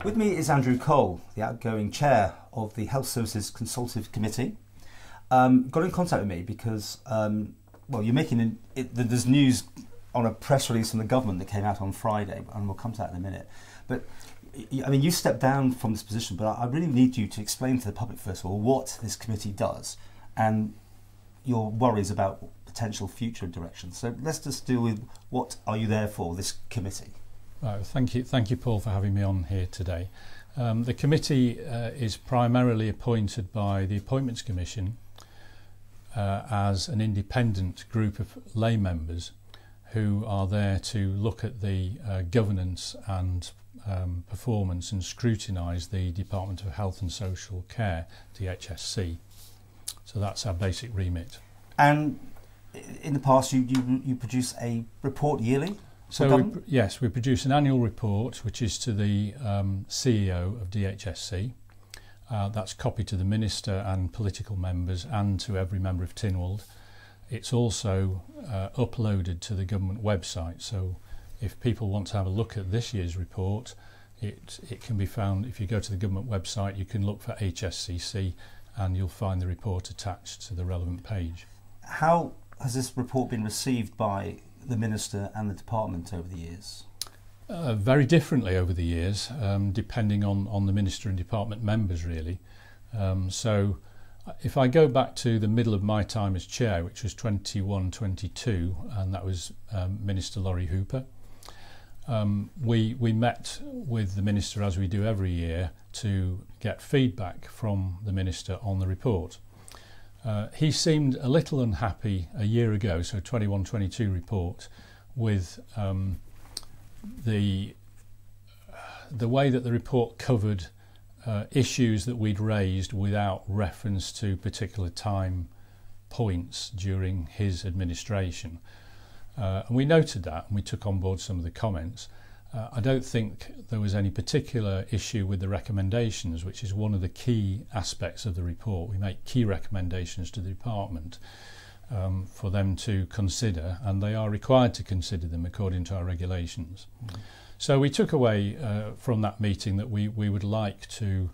With me is Andrew Cole, the outgoing chair of the Health Services Consultative Committee. Got in contact with me because, well, you're making there's news on a press release from the government that came out on Friday, and we'll come to that in a minute. But I mean, you stepped down from this position, but I really need you to explain to the public first of all what this committee does and your worries about potential future directions. So let's just deal with what are you there for, this committee? Thank you, Paul, for having me on here today. The committee is primarily appointed by the Appointments Commission as an independent group of lay members who are there to look at the governance and performance and scrutinise the Department of Health and Social Care, DHSC. So that's our basic remit. And in the past you produce a report yearly? So yes, we produce an annual report which is to the CEO of DHSC. That's copied to the Minister and political members and to every member of Tynwald. It's also uploaded to the government website, so if people want to have a look at this year's report, it can be found. If you go to the government website, you can look for HSCC and you'll find the report attached to the relevant page. How has this report been received by the Minister and the Department over the years? Very differently over the years, depending on the Minister and Department members really. So if I go back to the middle of my time as Chair, which was 21-22, and that was Minister Lawrie Hooper, we met with the Minister, as we do every year, to get feedback from the Minister on the report. He seemed a little unhappy a year ago, so 21-22 report, with the way that the report covered issues that we'd raised without reference to particular time points during his administration. And we noted that and we took on board some of the comments. I don't think there was any particular issue with the recommendations, which is one of the key aspects of the report. We make key recommendations to the department for them to consider, and they are required to consider them according to our regulations. Mm-hmm. So we took away from that meeting that we would like to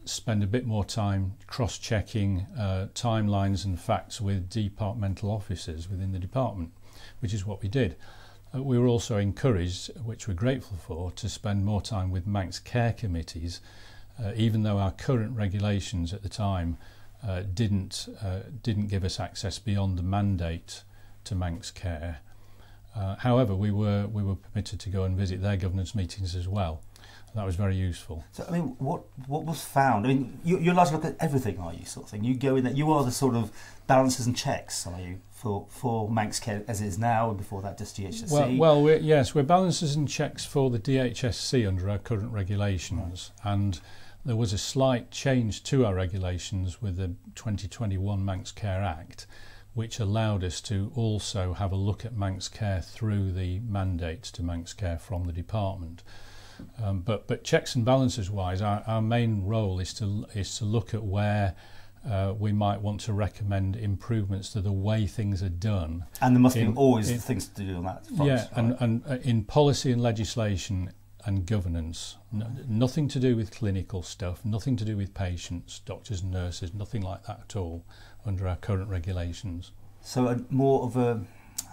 spend a bit more time cross-checking timelines and facts with departmental officers within the department, which is what we did. We were also encouraged, which we're grateful for, to spend more time with Manx care committees, even though our current regulations at the time didn't give us access beyond the mandate to Manx care. However, we were permitted to go and visit their governance meetings as well. That was very useful. So, I mean, what was found? I mean, you're allowed to look at everything, are you, sort of thing? You go in there, you are the sort of balances and checks, are you, for Manx care as it is now, and before that just DHSC? Well, we're balances and checks for the DHSC under our current regulations, right. And there was a slight change to our regulations with the 2021 Manx Care Act, which allowed us to also have a look at Manx care through the mandates to Manx care from the department. But checks and balances wise, our main role is to look at where we might want to recommend improvements to the way things are done. And there must be always things to do on that front. Yeah, right? and in policy and legislation and governance, nothing to do with clinical stuff, nothing to do with patients, doctors and nurses, nothing like that at all under our current regulations. So more of a,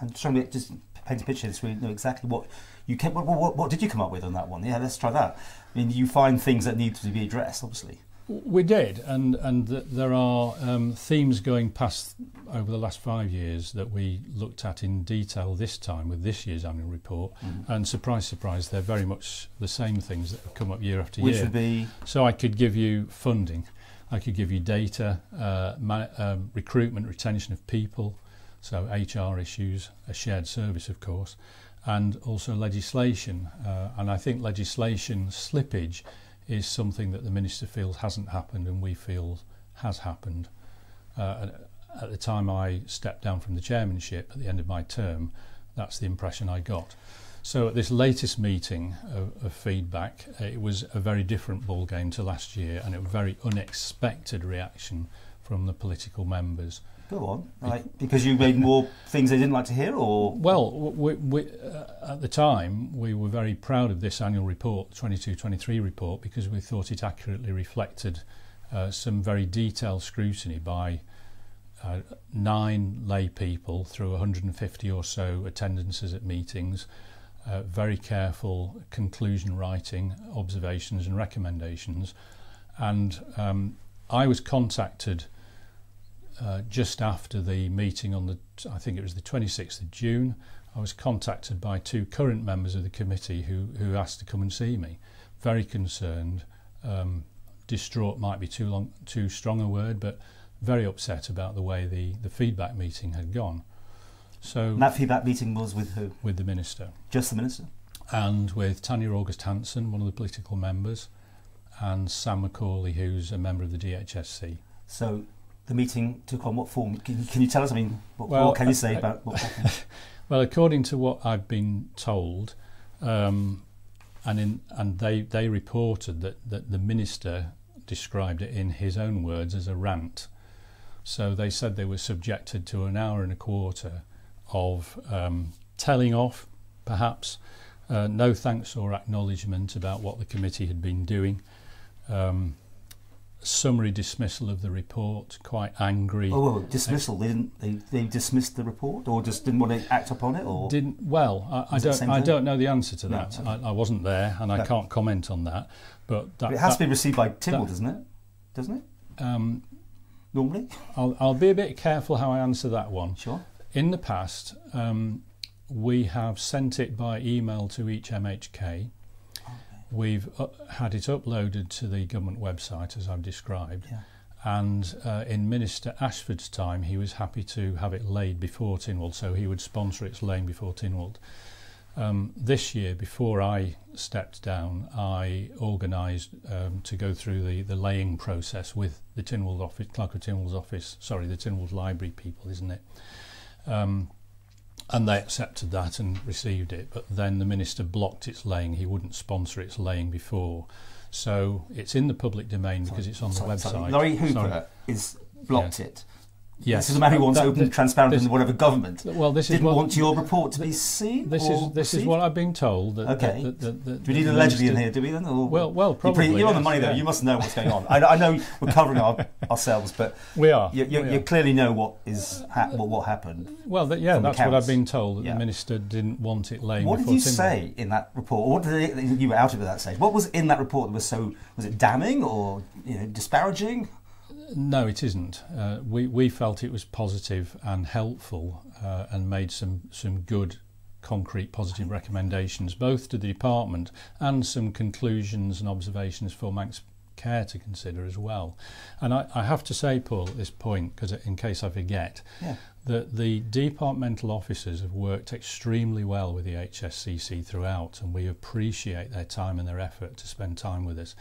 I'm trying to just paint a picture so we know exactly what you came, what did you come up with on that one? Yeah, let's try that. I mean, you find things that need to be addressed, obviously. We did, and there are themes going past over the last 5 years that we looked at in detail this time with this year's annual report, and surprise, surprise, they're very much the same things that have come up year after year. Which would be? So I could give you funding, I could give you data, recruitment, retention of people, so HR issues, a shared service of course, and also legislation, and I think legislation slippage is something that the Minister feels hasn't happened and we feel has happened. At the time I stepped down from the chairmanship at the end of my term, that's the impression I got. So at this latest meeting of feedback, it was a very different ball game to last year, and it was a very unexpected reaction from the political members. Go on. Right. Because you made more things they didn't like to hear, or? Well, we at the time, we were very proud of this annual report, the 22-23 report, because we thought it accurately reflected some very detailed scrutiny by 9 lay people through 150 or so attendances at meetings, very careful conclusion writing, observations and recommendations. And I was contacted just after the meeting on I think it was the 26th of June. I was contacted by 2 current members of the committee who asked to come and see me. Very concerned, distraught might be too strong a word, but very upset about the way the feedback meeting had gone. So and that feedback meeting was with who? With the Minister. Just the Minister? And with Tanya August-Hansen, one of the political members, and Sam McCauley, who's a member of the DHSC. So the meeting took on what form? Can you tell us? I mean, what can you say about what happened? Well, according to what I've been told, and they reported that the Minister described it in his own words as a rant. So they said they were subjected to an hour and a quarter of telling off, perhaps, no thanks or acknowledgement about what the committee had been doing, summary dismissal of the report, quite angry. Oh, dismissal? They dismissed the report, or just didn't want to act upon it, or didn't? Well, I don't know the answer to that. No, okay. I wasn't there, and I can't comment on that. But it has to be received by Tynwald, doesn't it? Normally, I'll be a bit careful how I answer that one. Sure. In the past, we have sent it by email to each MHK. We've had it uploaded to the government website, as I've described. Yeah. And in Minister Ashford's time, he was happy to have it laid before Tynwald, so he would sponsor its laying before Tynwald. This year, before I stepped down, I organised to go through the laying process with the Tynwald office, Clerk of Tynwald's office, sorry, the Tynwald Library people, isn't it? And they accepted that and received it, but then the Minister blocked its laying. He wouldn't sponsor its laying before. So it's in the public domain because it's on the website. Lawrie Hooper is blocked it. Yes. This is a man who wants open, transparent, and whatever government. Well, this didn't want your report to be seen. This is what I've been told. Okay. Do we need allegedly in here? Do we then? Or well, probably. You're on the money though. You must know what's going on. I know we're covering ourselves, but we are. You clearly know what happened. Well, that's what I've been told. That the Minister didn't want it laying. What did you say in that report? What did you were out of it at that stage? What was in that report that was it damning or disparaging? No, it isn't. We felt it was positive and helpful and made some good, concrete, positive recommendations, both to the department and some conclusions and observations for Manx Care to consider as well. And I have to say, Paul, at this point, because in case I forget, that the departmental officers have worked extremely well with the HSCC throughout, and we appreciate their time and their effort to spend time with us,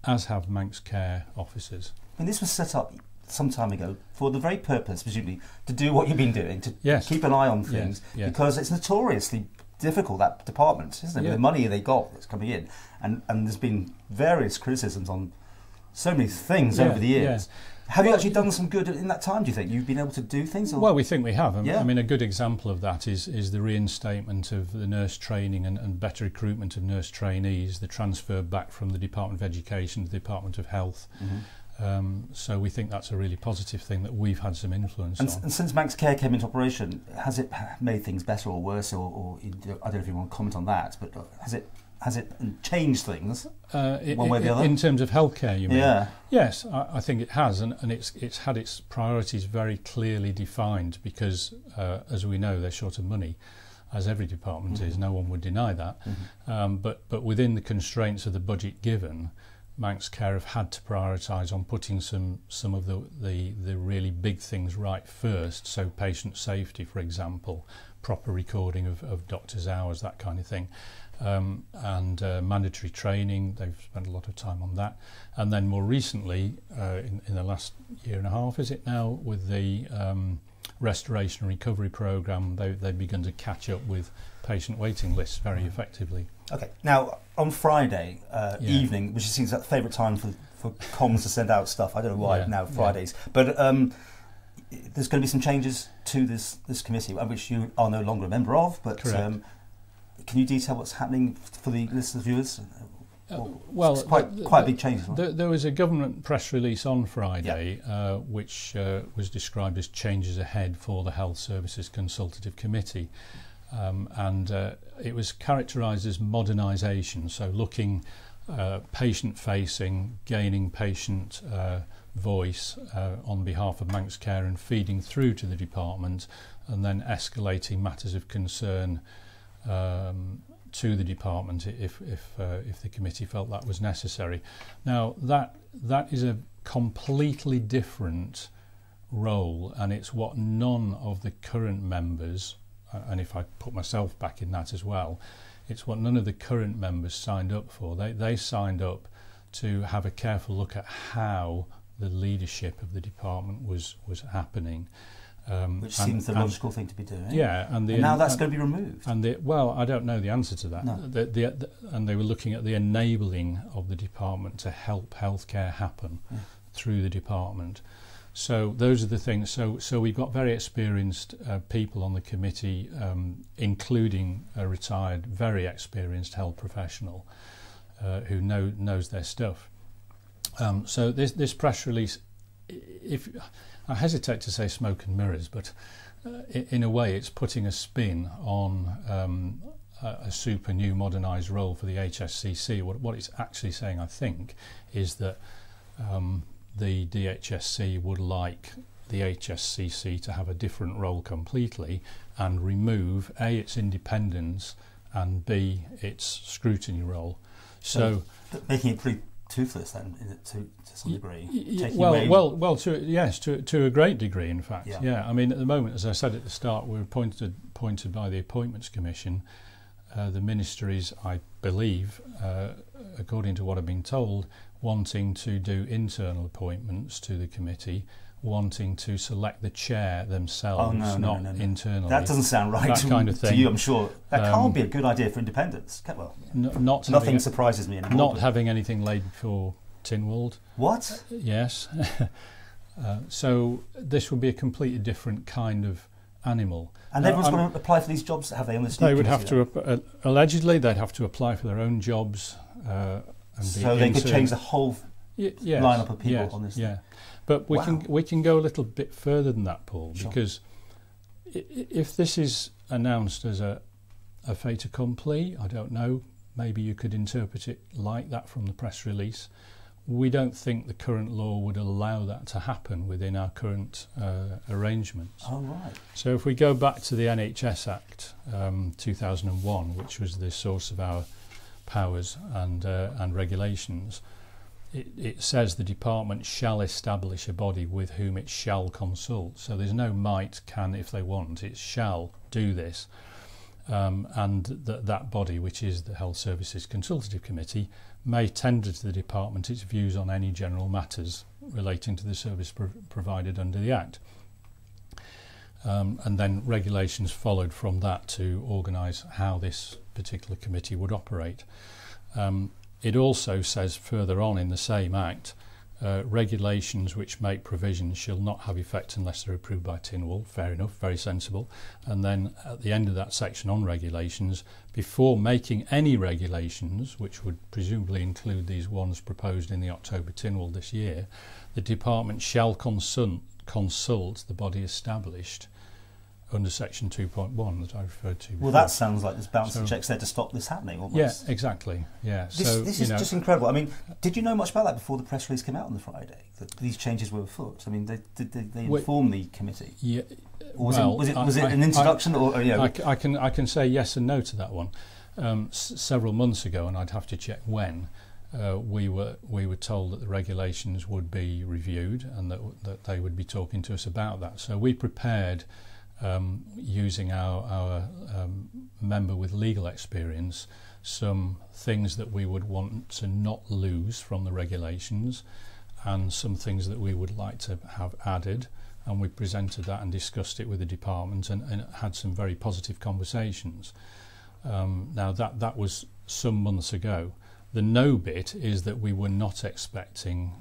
as have Manx Care officers. And this was set up some time ago for the very purpose, presumably, to do what you've been doing, to keep an eye on things, because it's notoriously difficult, that department, isn't it? With the money they got that's coming in. And there's been various criticisms on so many things over the years. Have you actually done some good in that time, do you think? You've been able to do things? Or? Well, we think we have. I mean, a good example of that is the reinstatement of the nurse training and better recruitment of nurse trainees, the transfer back from the Department of Education to the Department of Health. Mm-hmm. So we think that's a really positive thing that we've had some influence on. And since Manx Care came into operation, has it made things better or worse, or I don't know if you want to comment on that, but has it changed things one way or the other? In terms of healthcare, you mean? Yeah. Yes, I think it has, and it's had its priorities very clearly defined because, as we know, they're short of money, as every department is. No one would deny that. Mm-hmm. But within the constraints of the budget given, Manx Care have had to prioritise on putting some of the really big things right first. So patient safety, for example, proper recording of doctors' hours, that kind of thing. And mandatory training, they've spent a lot of time on that. And then more recently, in the last year and a half, is it now, with the restoration and recovery programme, they've begun to catch up with patient waiting lists very effectively. Okay. Now, on Friday evening, which seems like the favourite time for comms to send out stuff, I don't know why now, Fridays, but there's going to be some changes to this committee, which you are no longer a member of, but can you detail what's happening for the listeners, viewers? Well, it's quite a big change. There was a government press release on Friday which was described as changes ahead for the Health Services Consultative Committee, and it was characterised as modernisation, so looking patient-facing, gaining patient voice on behalf of Manx Care and feeding through to the department, and then escalating matters of concern to the department if the committee felt that was necessary. Now that is a completely different role, and it's what none of the current members, and if I put myself back in that as well, it's what none of the current members signed up for. They signed up to have a careful look at how the leadership of the department was happening. Which seems the logical thing to be doing. Yeah, and now that's going to be removed. Well, I don't know the answer to that. No. And they were looking at the enabling of the department to help healthcare happen through the department. So those are the things. So we've got very experienced people on the committee, including a retired, very experienced health professional who knows their stuff. So this press release, I hesitate to say smoke and mirrors, but in a way it's putting a spin on a super new modernised role for the HSCC. What it's actually saying, I think, is that the DHSC would like the HSCC to have a different role completely and remove A, its independence, and B, its scrutiny role. So making it pretty toothless then, to some degree. To a great degree, in fact. Yeah. I mean, at the moment, as I said at the start, we're appointed by the Appointments Commission. The minister is, I believe, according to what I've been told, wanting to do internal appointments to the committee, wanting to select the chair themselves, not internally. That doesn't sound right kind of thing. To you, I'm sure. That can't be a good idea for independence. Well, nothing surprises me anymore. Not having anything laid before Tynwald. What? Yes. So this would be a completely different kind of animal. And everyone's going to apply for these jobs, have they, on this new committee? They would have to, allegedly, they'd have to apply for their own jobs. So they could change the whole lineup of people on this thing. But we can go a little bit further than that, Paul, because if this is announced as a fait accompli, I don't know, maybe you could interpret it like that from the press release. We don't think the current law would allow that to happen within our current arrangements. Oh, right. So if we go back to the NHS Act 2001, which was the source of our powers and regulations, it says the department shall establish a body with whom it shall consult. So there's no might, can, if they want. It shall do this. And that body, which is the Health Services Consultative Committee, may tender to the department its views on any general matters relating to the service provided under the Act. And then regulations followed from that to organise how this particular committee would operate. It also says further on in the same Act, regulations which make provisions shall not have effect unless they're approved by Tynwald. Fair enough, very sensible. And then at the end of that section on regulations, before making any regulations, which would presumably include these ones proposed in the October Tynwald this year, the department shall consult the body established under section 2.1 that I referred to before. Well, that sounds like there's bouncing checks there to stop this happening almost. Yeah, exactly. Yeah. This is just incredible. I mean, did you know much about that before the press release came out on the Friday, that these changes were afoot? I mean, did they inform the committee? Yeah. Or was it an introduction? I can say yes and no to that one. Several months ago, and I'd have to check when, we were told that the regulations would be reviewed and that they would be talking to us about that. So we prepared, using our member with legal experience, some things that we would want to not lose from the regulations and some things that we would like to have added, and we presented that and discussed it with the department and had some very positive conversations. Now that was some months ago. The no bit is that we were not expecting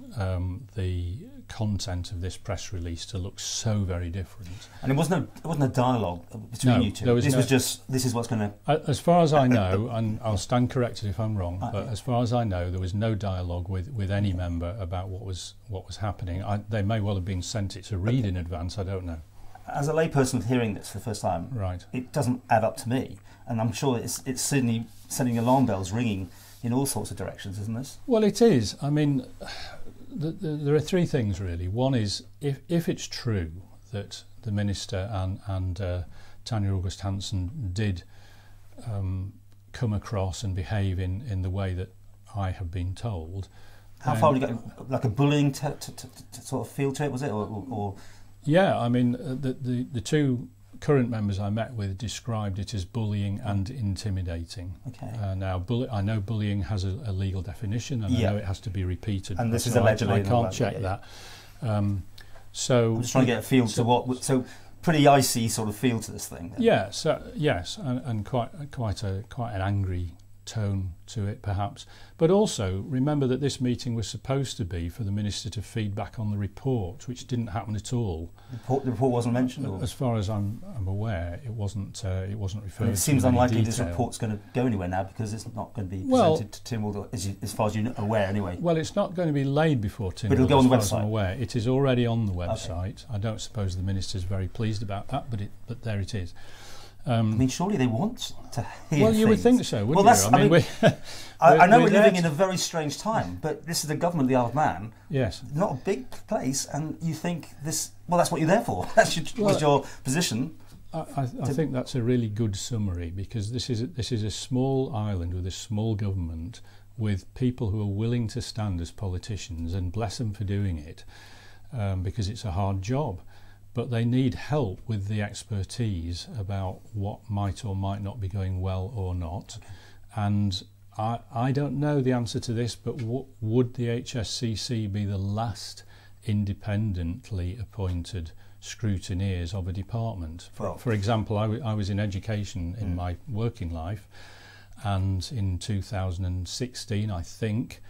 the content of this press release to look so very different. And it wasn't a dialogue between you two. This was just, this is what's going to... As far as I know, and I'll stand corrected if I'm wrong, but as far as I know, there was no dialogue with any member about what was happening. They may well have been sent it to read in advance, I don't know. As a layperson hearing this for the first time, right, it doesn't add up to me. And I'm sure it's certainly sending alarm bells ringing in all sorts of directions, isn't this? Well, it is. I mean, there are three things really. One is if it's true that the minister and Tanya August-Hansen did come across and behave in the way that I have been told. How far did you go? Like a bullying to sort of feel to it, was it, or? Yeah, I mean, the two current members I met with described it as bullying and intimidating. Okay. Now, I know bullying has a legal definition, and I know it has to be repeated. And this is allegedly. I can't check that. So I'm just trying to get a feel to what. So pretty icy sort of feel to this thing. Then. Yeah. So yes, and quite an angry tone to it, perhaps. But also remember that this meeting was supposed to be for the minister to feed back on the report, which didn't happen at all. The report wasn't mentioned, or? As far as I'm aware, it wasn't referred to. It seems unlikely this report's going to go anywhere now, because it's not going to be presented to Tim Waldorf, as far as you're aware, anyway. Well, it's not going to be laid before Tim. But it'll go on the website. I'm aware. It is already on the website. Okay. I don't suppose the minister's very pleased about that, but there it is. I mean, surely they want to hear Well, you things. Would think so, wouldn't you? I know we're living in a very strange time, but this is the government of the Isle of Man. Yes. Not a big place, and you think this... Well, that's what you're there for. Was your position. I think that's a really good summary, because this is a small island with a small government, with people who are willing to stand as politicians, and bless them for doing it, because it's a hard job. But they need help with the expertise about what might or might not be going well or not. Okay. And I don't know the answer to this, but would the HSCC be the last independently appointed scrutineers of a department? For example, I was in education in my working life, and in 2016, I think,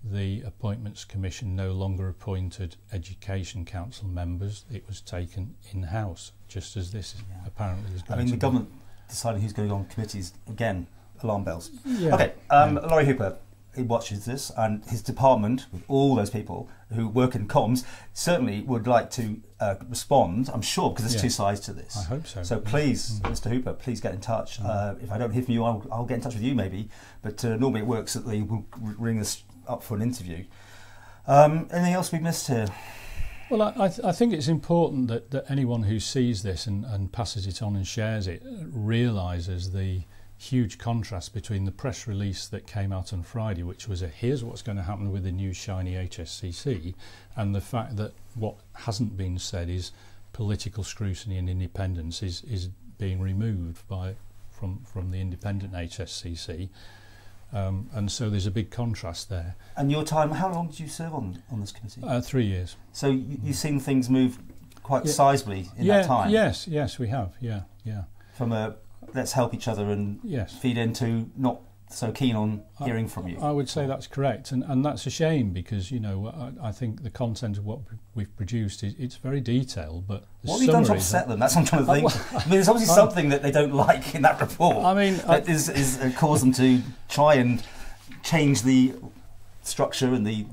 the Appointments Commission no longer appointed Education Council members. It was taken in-house, just as this apparently is going to be. The government deciding who's going on committees, again, alarm bells. Yeah. Okay, Lawrie Hooper, he watches this, and his department, with all those people who work in comms, certainly would like to respond, I'm sure, because there's two sides to this. I hope so. So please, Mr. Hooper, please get in touch. If I don't hear from you, I'll get in touch with you maybe, but normally it works that they will ring us up for an interview. Anything else we've missed here? Well, I think it's important that anyone who sees this and passes it on and shares it realises the huge contrast between the press release that came out on Friday, which was here's what's going to happen with the new shiny HSCC, and the fact that what hasn't been said is political scrutiny and independence is being removed from the independent HSCC. And so there's a big contrast there. And your time, how long did you serve on this committee? 3 years. So you've seen things move quite sizably in that time? Yes, we have, yeah. From a let's help each other and feed into not so keen on hearing from you. I would say that's correct, and that's a shame, because I think the content of what we've produced it's very detailed, but what have you done to upset them? That's what I'm trying to think. I mean, there's obviously something that they don't like in that report. I mean, that is cause them to try and change the structure and the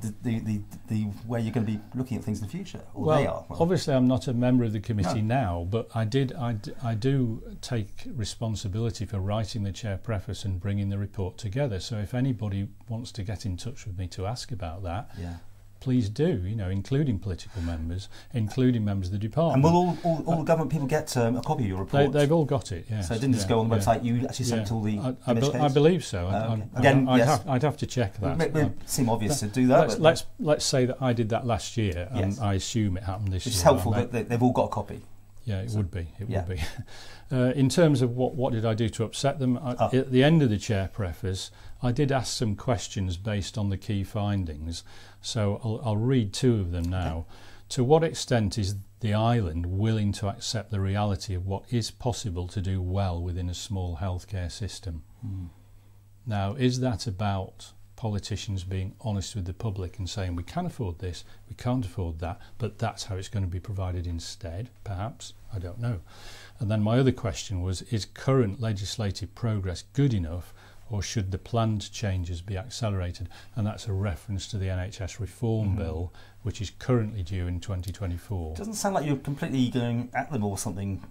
way you're going to be looking at things in the future, or they are. Obviously I'm not a member of the committee now, but I do take responsibility for writing the chair preface and bringing the report together. So if anybody wants to get in touch with me to ask about that, please do, including political members, including members of the department. And will all the government people get a copy of your report? They've all got it, yes. So it didn't just go on the website, you actually sent it to all the I believe so. I'd have to check that. It would seem obvious to do that. Let's say that I did that last year, and I assume it happened this year. It's helpful that they've all got a copy. Yeah, it would be. It would be. In terms of what did I do to upset them, at the end of the chair preface, I did ask some questions based on the key findings. So I'll read two of them now. Okay. To what extent is the island willing to accept the reality of what is possible to do well within a small healthcare system? Now, is that about politicians being honest with the public and saying we can afford this, we can't afford that, but that's how it's going to be provided instead, perhaps, I don't know. And then my other question was, is current legislative progress good enough, or should the planned changes be accelerated? And that's a reference to the NHS reform bill, which is currently due in 2024. Doesn't sound like you're completely going at them or something.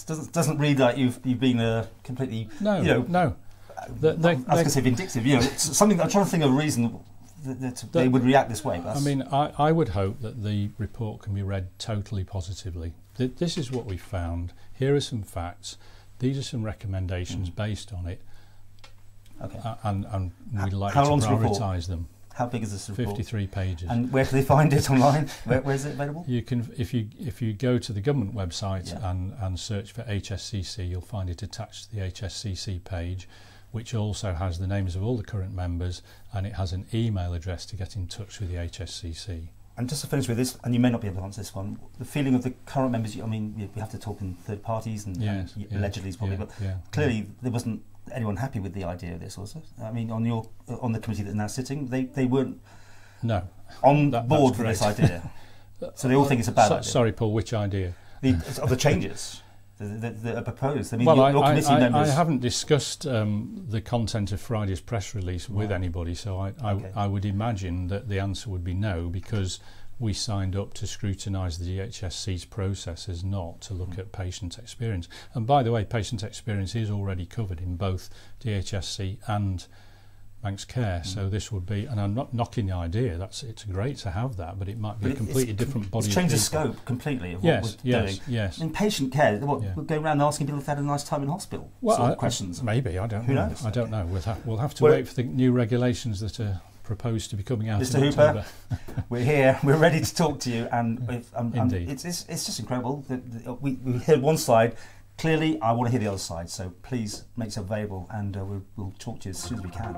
Doesn't read like you've been completely. No, you know, no. I was going to say vindictive. You know, it's something. I'm trying to think of a reason that they would react this way. But I mean, I would hope that the report can be read totally positively. This is what we found. Here are some facts. These are some recommendations based on it. Okay. And we'd like to prioritise them. How big is this report? 53 pages. And where can they find it online? Where is it available? You can, if you go to the government website and search for HSCC, you'll find it attached to the HSCC page, which also has the names of all the current members, and it has an email address to get in touch with the HSCC. And just to finish with this, and you may not be able to answer this one, the feeling of the current members, I mean, we have to talk in third parties and allegedly probably, but clearly there wasn't anyone happy with the idea of this, was there? I mean, on the committee that's now sitting, they weren't on board with this idea. So they all think it's a bad idea. Sorry, Paul, which idea? Of the changes that are proposed. I mean, well, your committee members... I haven't discussed the content of Friday's press release with anybody, so I would imagine that the answer would be no, because we signed up to scrutinise the DHSC's processes, not to look at patient experience. And by the way, patient experience is already covered in both DHSC and Manx Care, so this would be, and I'm not knocking the idea, it's great to have that, but it might be a completely different body of people. It's changed the scope completely of what we're doing. Yes. In patient care, we're going around asking people if they had a nice time in hospital, sort of questions. Maybe, I don't know. Who knows? I don't know. We'll have to wait for the new regulations that are proposed to be coming out Mr. in Hooper, October. we're here, we're ready to talk to you, and Indeed. It's just incredible. We heard one side. Clearly, I want to hear the other side, so please make yourself available, and we'll talk to you as soon as we can.